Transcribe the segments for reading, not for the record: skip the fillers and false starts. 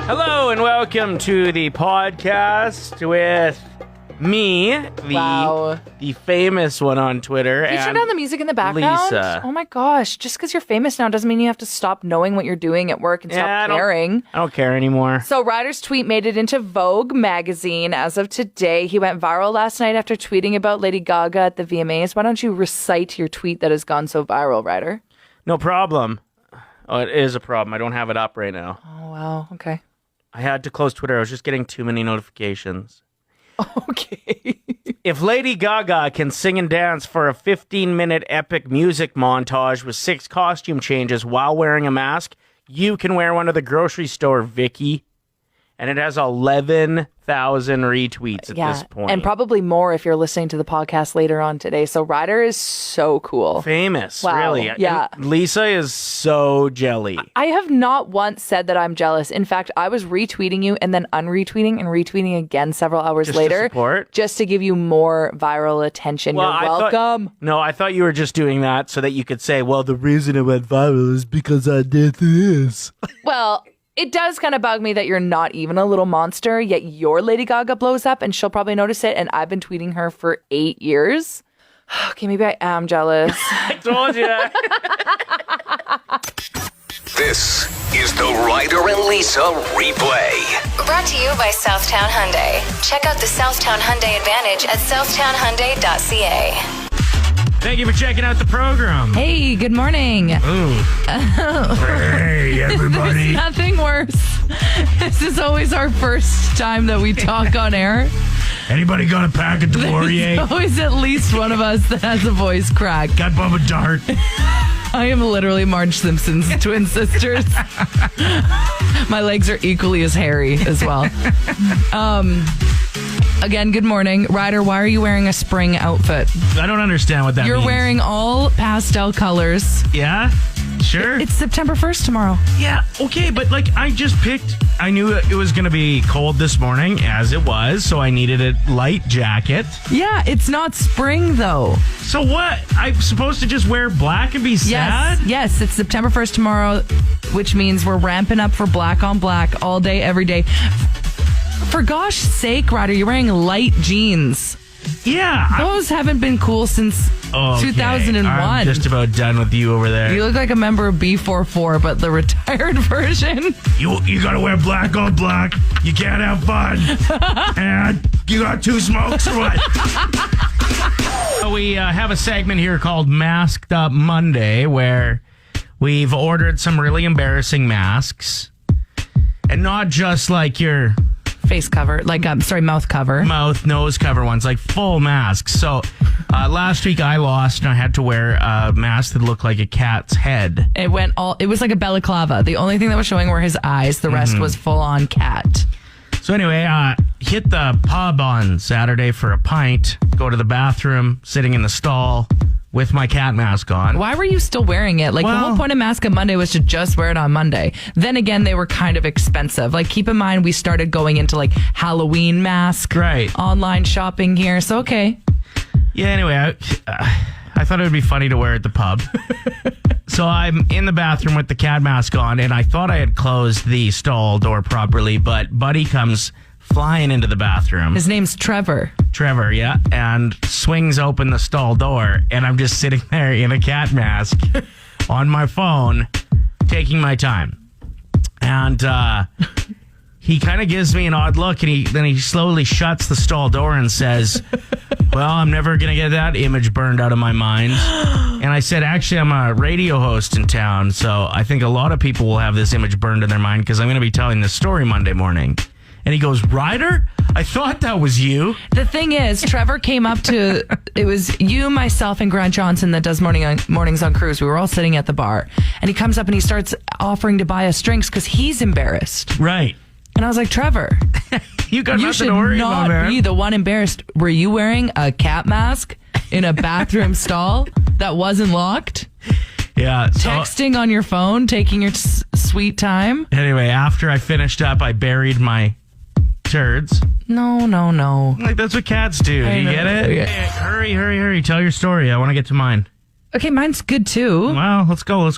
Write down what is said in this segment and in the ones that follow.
Hello and welcome to the podcast with me, the famous one on Twitter. Can you turn down the music in the background? Lisa. Oh my gosh. Just because you're famous now doesn't mean you have to stop knowing what you're doing at work and stop caring. I don't care anymore. So Ryder's tweet made it into Vogue magazine as of today. He went viral last night after tweeting about Lady Gaga at the VMAs. Why don't you recite your tweet that has gone so viral, Ryder? No problem. Oh, it is a problem. I don't have it up right now. Oh, wow. Okay. I had to close Twitter. I was just getting too many notifications. Okay. If Lady Gaga can sing and dance for a 15-minute epic music montage with 6 costume changes while wearing a mask, you can wear one to the grocery store, Vicky. And it has 11,000 retweets at this point. And probably more if you're listening to the podcast later on today. So Ryder is so cool. Famous, wow. Really. Yeah. And Lisa is so jelly. I have not once said that I'm jealous. In fact, I was retweeting you and then unretweeting and retweeting again several hours later. To support? Just to give you more viral attention. You're welcome. I thought you were just doing that so that you could say, well, the reason it went viral is because I did this. Well, it does kind of bug me that you're not even a little monster, yet your Lady Gaga blows up and she'll probably notice it. And I've been tweeting her for 8 years. Okay, maybe I am jealous. I told you. This is the Ryder and Lisa replay. Brought to you by Southtown Hyundai. Check out the Southtown Hyundai Advantage at southtownhyundai.ca. Thank you for checking out the program. Hey, good morning. Ooh. Hey, everybody. There's nothing worse. This is always our first time that we talk on air. Anybody got a packet to There's always at least one of us that has a voice crack. Got Bubba Dart. I am literally Marge Simpson's twin sisters. My legs are equally as hairy as well. Again, good morning. Ryder, why are you wearing a spring outfit? I don't understand what that means. You're wearing all pastel colors. Yeah? Sure. It's September 1st tomorrow. Yeah, okay, but I knew it was going to be cold this morning, as it was, so I needed a light jacket. Yeah, it's not spring, though. So what? I'm supposed to just wear black and be sad? Yes, it's September 1st tomorrow, which means we're ramping up for black on black all day, every day. For gosh sake, Ryder, you're wearing light jeans. Yeah. Those haven't been cool since 2001. I'm just about done with you over there. You look like a member of B44, but the retired version. You gotta wear black on black. You can't have fun. And you got 2 smokes or what? We have a segment here called Masked Up Monday where we've ordered some really embarrassing masks. And not just like your face cover, mouth cover. Mouth, nose cover ones, like full masks. So last week I lost and I had to wear a mask that looked like a cat's head. It was like a balaclava. The only thing that was showing were his eyes. The rest was full on cat. So anyway, hit the pub on Saturday for a pint, go to the bathroom, sitting in the stall with my cat mask on. Why were you still wearing it? The whole point of Mask Up Monday was to just wear it on Monday. Then again, they were kind of expensive. Keep in mind, we started going into Halloween mask. Right. Online shopping here. So, okay. Yeah, anyway, I thought it would be funny to wear at the pub. So I'm in the bathroom with the cat mask on, and I thought I had closed the stall door properly, but Buddy comes flying into the bathroom. His name's Trevor. Trevor, yeah, and swings open the stall door, and I'm just sitting there in a cat mask on my phone, taking my time. And he kind of gives me an odd look, and then he slowly shuts the stall door and says, well, I'm never going to get that image burned out of my mind. And I said, actually, I'm a radio host in town, so I think a lot of people will have this image burned in their mind because I'm going to be telling this story Monday morning. And he goes, Ryder? I thought that was you. The thing is, Trevor came up to, it was you, myself, and Grant Johnson that does mornings on Cruise. We were all sitting at the bar. And he comes up and he starts offering to buy us drinks because he's embarrassed. Right. And I was like, Trevor, you got you nothing should to worry not about, man. be the one embarrassed. Were you wearing a cat mask in a bathroom stall that wasn't locked? Yeah. So, texting on your phone, taking your sweet time. Anyway, after I finished up, I buried my turds. No. That's what cats do. Do you get it? Yeah. Hey, hurry. Tell your story. I want to get to mine. Okay, mine's good too. Well, let's go.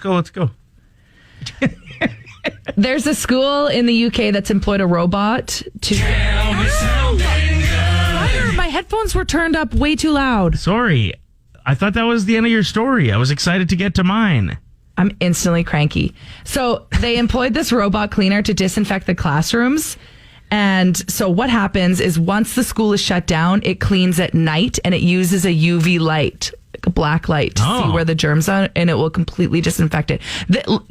There's a school in the UK that's employed a robot to... Tell me something good. Ryder, my headphones were turned up way too loud. Sorry. I thought that was the end of your story. I was excited to get to mine. I'm instantly cranky. So they employed this robot cleaner to disinfect the classrooms. And so what happens is once the school is shut down, it cleans at night and it uses a UV light, like a black light, to see where the germs are, and it will completely disinfect it.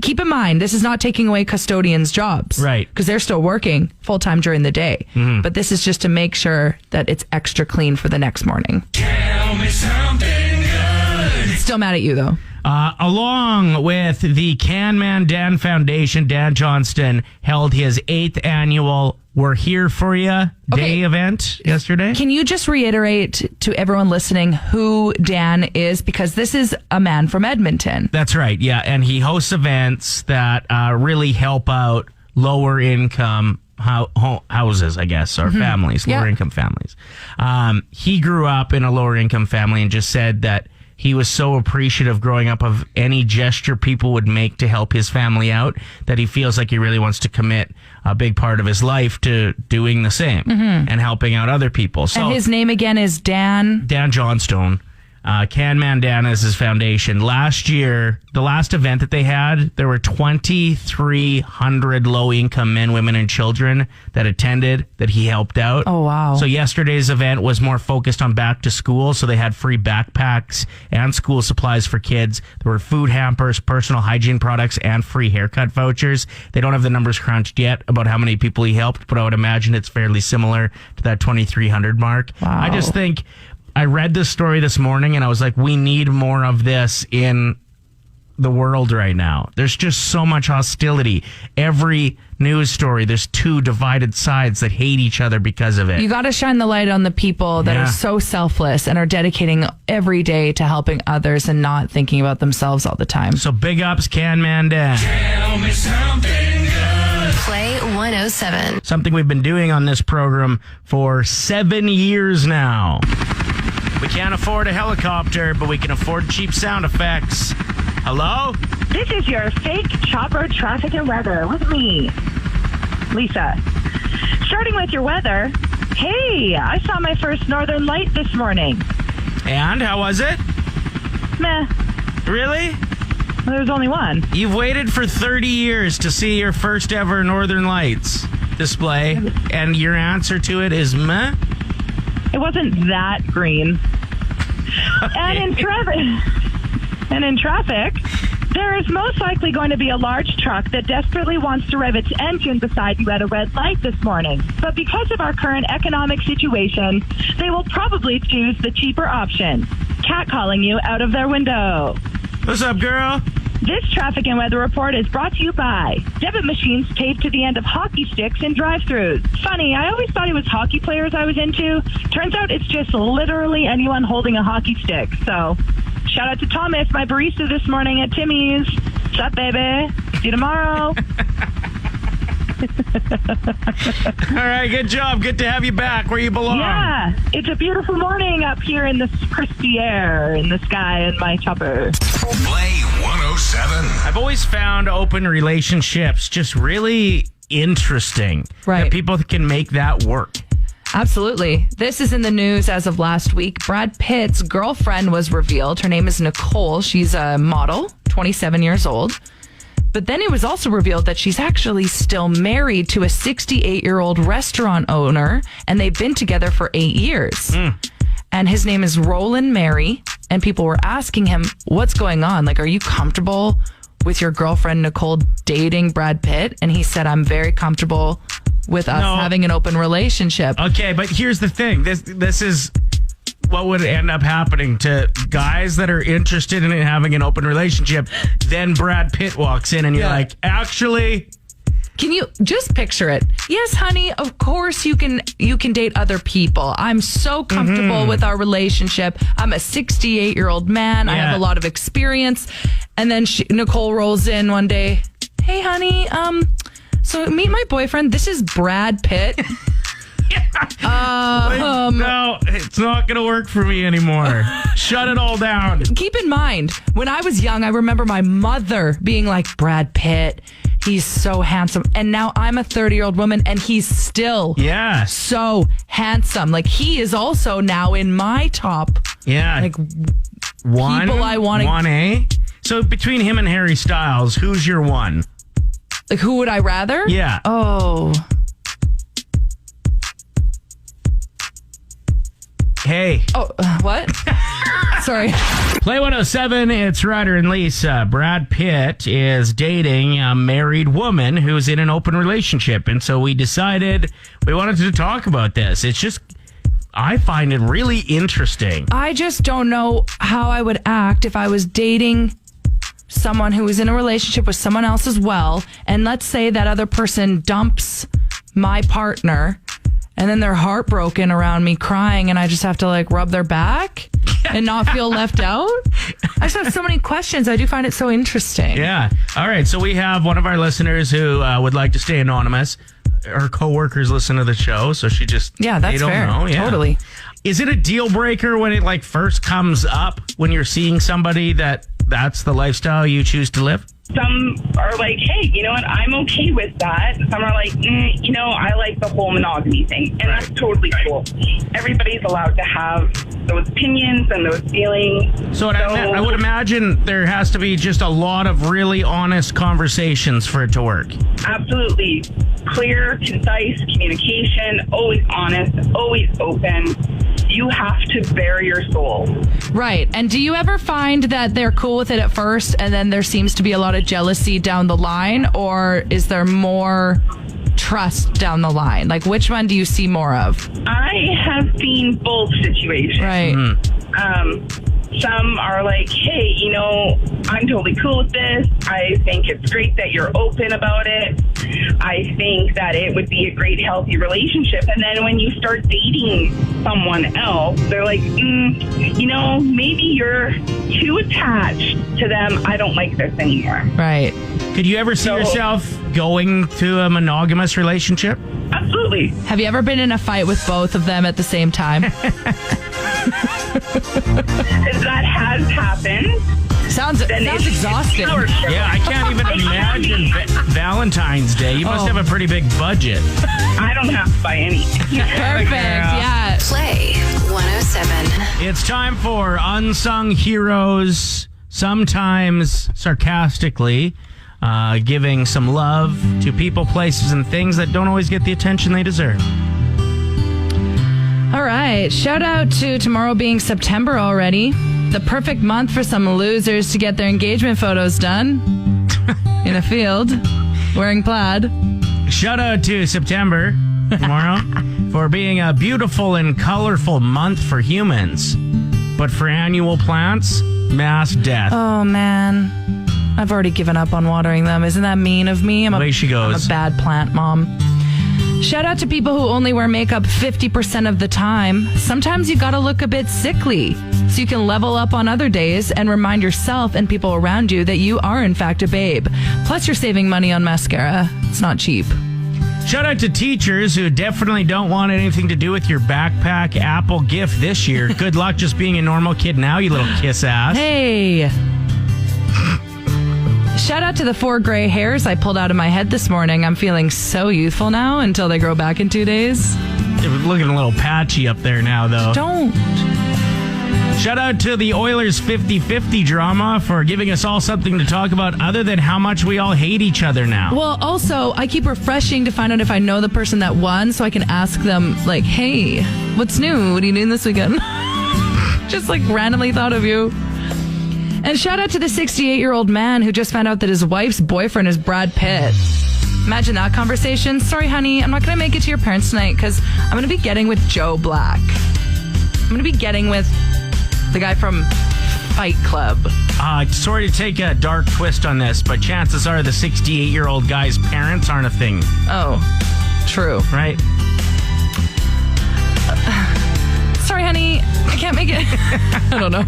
Keep in mind, this is not taking away custodians' jobs. Right. Because they're still working full-time during the day. Mm-hmm. But this is just to make sure that it's extra clean for the next morning. Tell me something good. Still mad at you, though. Along with the Can Man Dan Foundation, Dan Johnston held his 8th annual We're Here For Ya Day event yesterday. Can you just reiterate to everyone listening who Dan is? Because this is a man from Edmonton. That's right, yeah. And he hosts events that really help out lower income houses, I guess, or families, lower income families. He grew up in a lower income family and just said that he was so appreciative growing up of any gesture people would make to help his family out that he feels like he really wants to commit a big part of his life to doing the same and helping out other people. So, and his name again is Dan Johnstone. Can Man Dan is his foundation. Last year, the last event that they had, there were 2,300 low-income men, women, and children that attended that he helped out. Oh, wow. So yesterday's event was more focused on back to school. So they had free backpacks and school supplies for kids. There were food hampers, personal hygiene products, and free haircut vouchers. They don't have the numbers crunched yet about how many people he helped, but I would imagine it's fairly similar to that 2,300 mark. Wow. I just think... I read this story this morning and I was like, we need more of this in the world right now. There's just so much hostility. Every news story, there's two divided sides that hate each other because of it. You got to shine the light on the people that are so selfless and are dedicating every day to helping others and not thinking about themselves all the time. So big ups, Can Man Dan. Tell me something good. Play 107. Something we've been doing on this program for 7 years now. We can't afford a helicopter, but we can afford cheap sound effects. Hello? This is your fake chopper traffic and weather with me, Lisa. Starting with your weather, hey, I saw my first northern light this morning. And how was it? Meh, Really? there was only one. You've waited for 30 years to see your first ever Northern Lights display, and your answer to it is meh? It wasn't that green. And in traffic, there is most likely going to be a large truck that desperately wants to rev its engine beside you at a red light this morning. But because of our current economic situation, they will probably choose the cheaper option, catcalling you out of their window. What's up, girl? This traffic and weather report is brought to you by debit machines taped to the end of hockey sticks in drive-thrus. Funny, I always thought it was hockey players I was into. Turns out it's just literally anyone holding a hockey stick. So, shout out to Thomas, my barista this morning at Timmy's. What's up, baby? See you tomorrow. All right, good job. Good to have you back where you belong. Yeah, it's a beautiful morning up here in this crispy air in the sky in my chopper. Play 107. I've always found open relationships just really interesting. Right. That people can make that work. Absolutely. This is in the news as of last week. Brad Pitt's girlfriend was revealed. Her name is Nicole. She's a model, 27 years old. But then it was also revealed that she's actually still married to a 68-year-old restaurant owner, and they've been together for 8 years. And his name is Roland Mary, and people were asking him, what's going on? Like, are you comfortable with your girlfriend Nicole dating Brad Pitt? And he said, I'm very comfortable with us having an open relationship. Okay, but here's the thing. This is what would end up happening to guys that are interested in having an open relationship. Then Brad Pitt walks in and you're like, actually... Can you just picture it? Yes, honey, of course you can date other people. I'm so comfortable with our relationship. I'm a 68-year-old man. I have a lot of experience. And then Nicole rolls in one day. Hey, honey, so meet my boyfriend. This is Brad Pitt. No, it's not going to work for me anymore. Shut it all down. Keep in mind, when I was young, I remember my mother being like, Brad Pitt, he's so handsome. And now I'm a 30-year-old woman and he's still so handsome. Like, he is also now in my top. Yeah. Like, one, people I want to... 1A? So between him and Harry Styles, who's your one? Like, who would I rather? Yeah. Oh. Hey. Oh, what? Sorry. Play 107, it's Ryder and Lisa. Brad Pitt is dating a married woman who's in an open relationship. And so we decided we wanted to talk about this. It's just, I find it really interesting. I just don't know how I would act if I was dating someone who was in a relationship with someone else as well. And let's say that other person dumps my partner. And then they're heartbroken around me crying and I just have to like rub their back and not feel left out. I just have so many questions. I do find it so interesting. Yeah. All right. So we have one of our listeners who would like to stay anonymous. Her coworkers listen to the show. So she just, yeah, that's they don't fair. know. Yeah. Totally. Is it a deal breaker when it like first comes up when you're seeing somebody that's the lifestyle you choose to live? Some are like, hey, you know what? I'm okay with that. Some are like, I like the whole monogamy thing. And that's totally cool. Everybody's allowed to have those opinions and those feelings. So I would imagine there has to be just a lot of really honest conversations for it to work. Absolutely. Clear, concise communication, always honest, always open. You have to bare your soul. Right. And do you ever find that they're cool with it at first and then there seems to be a lot of jealousy down the line, or is there more trust down the line? Like, which one do you see more of? I have seen both situations. Right. Some are like, hey, I'm totally cool with this. I think it's great that you're open about it. I think that it would be a great, healthy relationship. And then when you start dating someone else, they're like, maybe you're too attached to them. I don't like this anymore. Right. Could you ever see yourself going to a monogamous relationship? Absolutely. Have you ever been in a fight with both of them at the same time? That has happened. Sounds exhausting. Yeah, I can't even imagine Valentine's Day. You must have a pretty big budget. I don't have to buy anything. Perfect. Yeah. Play 107. It's time for Unsung Heroes, sometimes sarcastically giving some love to people, places, and things that don't always get the attention they deserve. All right. Shout out to tomorrow being September already. The perfect month for some losers to get their engagement photos done in a field wearing plaid. Shout out to September tomorrow for being a beautiful and colorful month for humans. But for annual plants, mass death. Oh, man. I've already given up on watering them. Isn't that mean of me? Away she goes. I'm a bad plant mom. Shout out to people who only wear makeup 50% of the time. Sometimes you gotta look a bit sickly so you can level up on other days and remind yourself and people around you that you are in fact a babe. Plus you're saving money on mascara. It's not cheap. Shout out to teachers who definitely don't want anything to do with your backpack Apple gift this year. Good luck just being a normal kid now, you little kiss ass. Hey. Shout out to the 4 gray hairs I pulled out of my head this morning. I'm feeling so youthful now until they grow back in 2 days. They're looking a little patchy up there now, though. Don't. Shout out to the Oilers 50-50 drama for giving us all something to talk about other than how much we all hate each other now. Well, also, I keep refreshing to find out if I know the person that won so I can ask them, like, hey, what's new? What are you doing this weekend? Just, like, randomly thought of you. And shout out to the 68-year-old man who just found out that his wife's boyfriend is Brad Pitt. Imagine that conversation. Sorry, honey, I'm not going to make it to your parents tonight because I'm going to be getting with Joe Black. I'm going to be getting with the guy from Fight Club. Sorry to take a dark twist on this, but chances are the 68-year-old guy's parents aren't a thing. Oh, true. Right? sorry, honey, I can't make it. I don't know.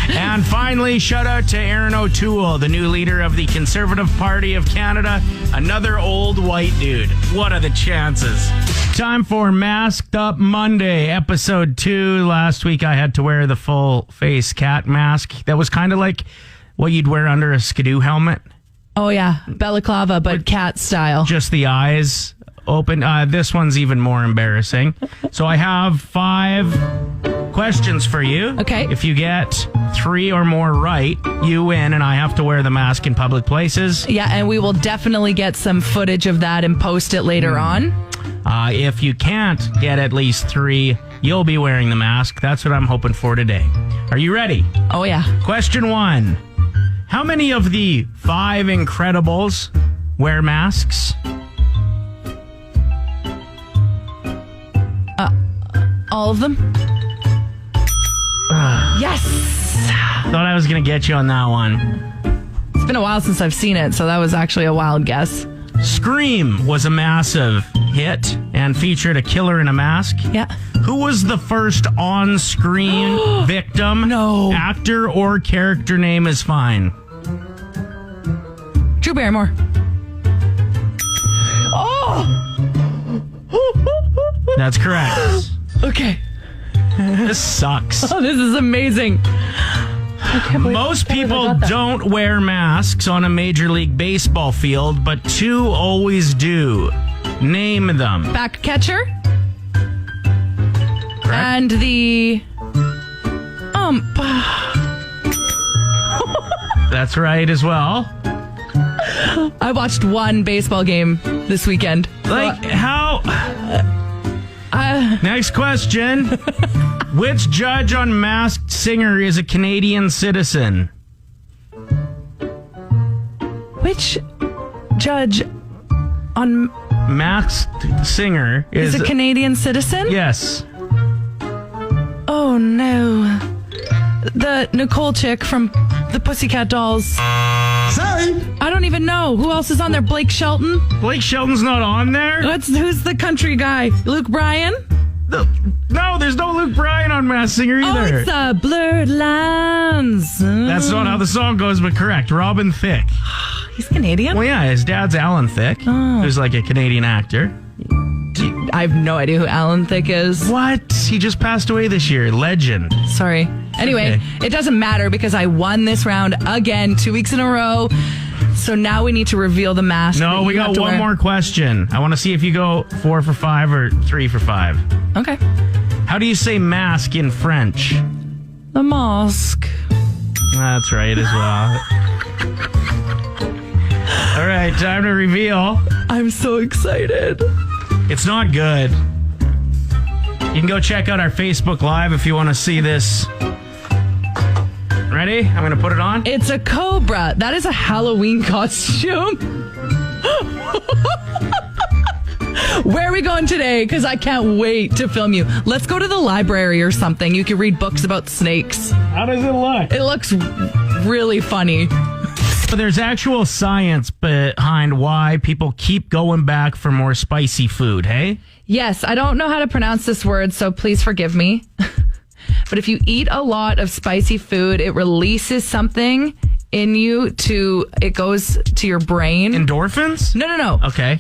And finally, shout out to Aaron O'Toole, the new leader of the Conservative Party of Canada. Another old white dude. What are the chances? Time for Masked Up Monday, episode 2. Last week I had to wear the full face cat mask. That was kind of like what you'd wear under a Skidoo helmet. Oh, yeah. Balaclava, but cat style. Just the eyes open. This one's even more embarrassing. So I have 5 questions for you. Okay. If you get 3 or more right, you win, and I have to wear the mask in public places. Yeah, and we will definitely get some footage of that and post it later on. If you can't get at least 3, you'll be wearing the mask. That's what I'm hoping for today. Are you ready? Oh, yeah. Question 1. How many of the 5 Incredibles wear masks? All of them? Yes! Thought I was going to get you on that one. It's been a while since I've seen it, so that was actually a wild guess. Scream was a massive hit and featured a killer in a mask. Yeah. Who was the first on-screen victim? No. Actor or character name is fine. Drew Barrymore. Oh! That's correct. Okay. This sucks. Oh, this is amazing. Most people don't wear masks on a Major League Baseball field, but 2 always do. Name them. Back catcher. Correct. And the That's right as well. I watched one baseball game this weekend. Like, how... Next question. Which judge on Masked Singer is a Canadian citizen? Which judge on Masked Singer is a Canadian citizen? Yes. Oh, no. The Nicole chick from the Pussycat Dolls. Sorry. I don't even know. Who else is on there? Blake Shelton? Blake Shelton's not on there? Who's the country guy? Luke Bryan? No, there's no Luke Bryan on Masked Singer either. Oh, it's Blurred Lines. That's not how the song goes, but correct. Robin Thicke. He's Canadian? Well, yeah, his dad's Alan Thicke, who's like a Canadian actor. I have no idea who Alan Thicke is. What? He just passed away this year. Legend. Sorry. Anyway, Okay. It doesn't matter because I won this round again 2 weeks in a row. So now we need to reveal the mask. No, we got one more question. I want to see if you go 4 for 5 or 3 for 5. Okay. How do you say mask in French? The mask. That's right as well. All right, time to reveal. I'm so excited. It's not good. You can go check out our Facebook Live if you want to see this. Ready? I'm going to put it on. It's a cobra. That is a Halloween costume. Where are we going today? Because I can't wait to film you. Let's go to the library or something. You can read books about snakes. How does it look? It looks really funny. So there's actual science behind why people keep going back for more spicy food, hey? Yes, I don't know how to pronounce this word, so please forgive me. But if you eat a lot of spicy food, it releases something in you it goes to your brain. Endorphins? No. Okay.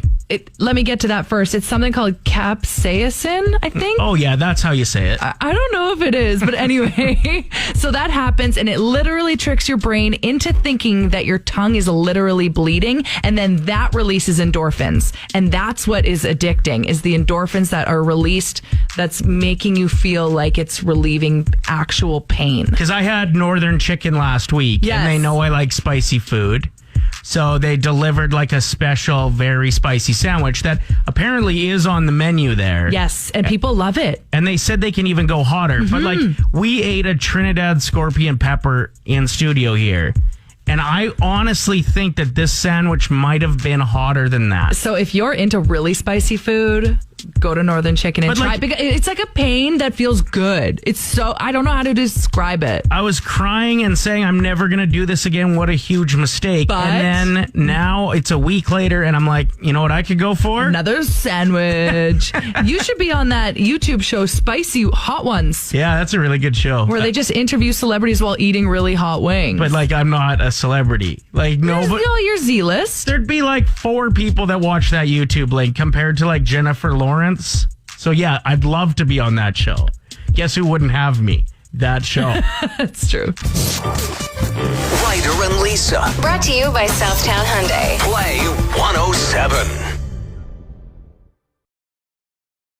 Let me get to that first. It's something called capsaicin, I think. Oh, yeah, that's how you say it. I don't know if it is, but anyway. So that happens, and it literally tricks your brain into thinking that your tongue is literally bleeding, and then that releases endorphins. And that's what is addicting, is the endorphins that are released that's making you feel like it's relieving actual pain. Because I had northern chicken last week, Yes. and they know I like spicy food. So they delivered like a special, very spicy sandwich that apparently is on the menu there. Yes, and people love it. And they said they can even go hotter. But like, we ate a Trinidad scorpion pepper in studio here. And I honestly think that this sandwich might have been hotter than that. So if you're into really spicy food, go to Northern Chicken and But, try. like- Because it's like a pain that feels good. It's so, I don't know how to describe it. I was crying and saying, I'm never going to do this again. What a huge mistake. But- and then now it's a week later and I'm like, you know what I could go for? Another sandwich. You should be on that YouTube show, Spicy Hot Ones, Yeah, that's a really good show. where they just interview celebrities while eating really hot wings. But like, I'm not a celebrity. Like, no, but You're Z-list. there'd be like 4 people that watch that YouTube link compared to like Jennifer Lawrence. So yeah, I'd love to be on that show. Guess who wouldn't have me? That show. That's true. Ryder and Lisa. Brought to you by Southtown Hyundai. Play 107.